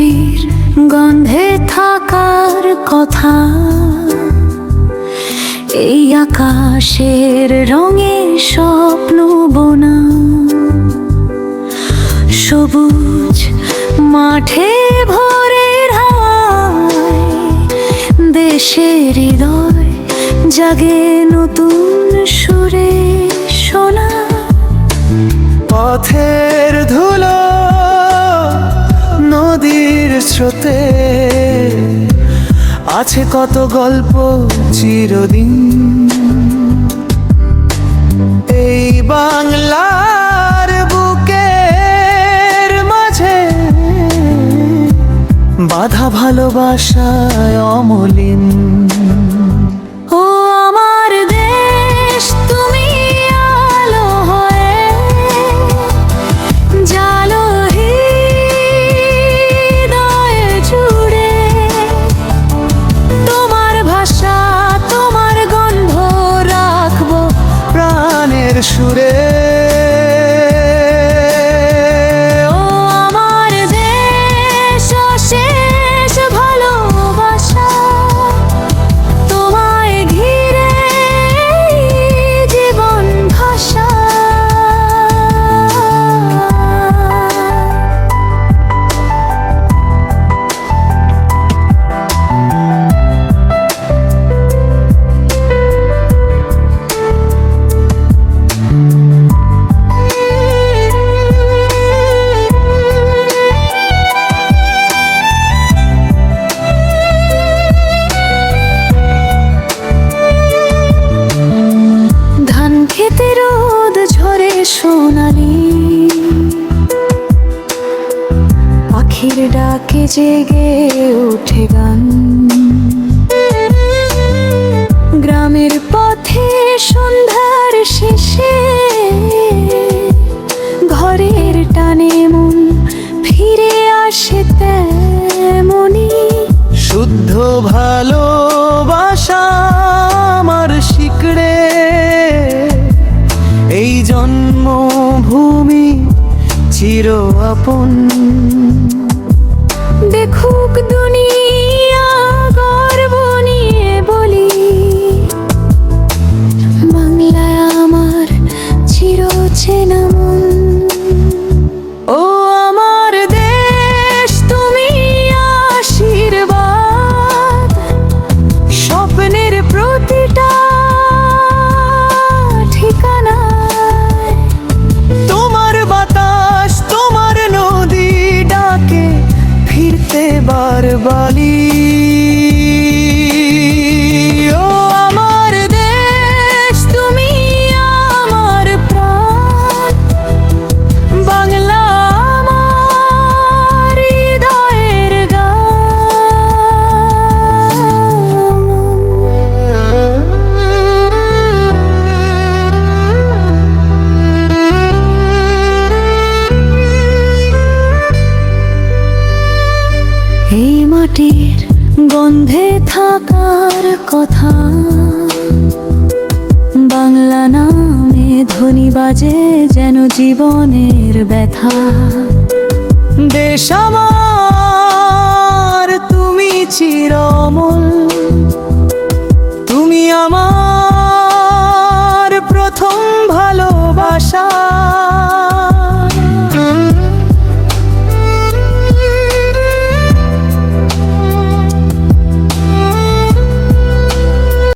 মাটির গন্ধে থাকার কথা, এই আকাশের রঙে স্বপ্ন বোনা, সবুজ মাঠে ভোরের হাওয়ায় দেশের হৃদয় জাগে নতুন সুরে শোনা। পথের ধুলো নদীর স্রোতে আছে কত গল্প চিরদিন, এই বাংলার বুকের মাঝে বাঁধা ভালোবাসায় অমলিন। ও আমার দেশ, তুমি আলো হয়ে জালো হৃদয় জুড়ে, তোমার ভাষা তোমার গন্ধ রাখবো প্রাণের সুরে। ও আমার দেশ, অশেষ ভালোবাসা তোমায় ঘিরে জীবন ভাষা। ধান খেতে রোদ ঝরে সোনালি, পাখির ডাকে জেগে ওঠে গান, গ্রামের পথে সন্ধ্যার শেষে ঘরের টানে মন ফিরে আসে তেমনি। শুদ্ধ ভালোবাসা আমার শিকড়ে, এই জন্মভূমি চির আপন। দেখুক দুনিয়া গর্ব নিয়ে বলি, বাংলায় আমার চির চেনা মন। ও আমার দেশ, তুমি আশীর্বাদ, স্বপ্নের প্রতিটা ঠিকানায়। তোমার বাতাস তোমার নদী ডাকে ফিরতে বারবালি। ও আমার দেশ, তুমি আমার প্রাণ, বাংলা আমার হৃদয়ের এই মাটির গন্ধে থাকার কথা, বাংলা নামে ধ্বনি বাজে যেন জীবনের ব্যথা। দেশ আমার তুমি চিরমূল, তুমি আমার প্রথম ভালোবাসা।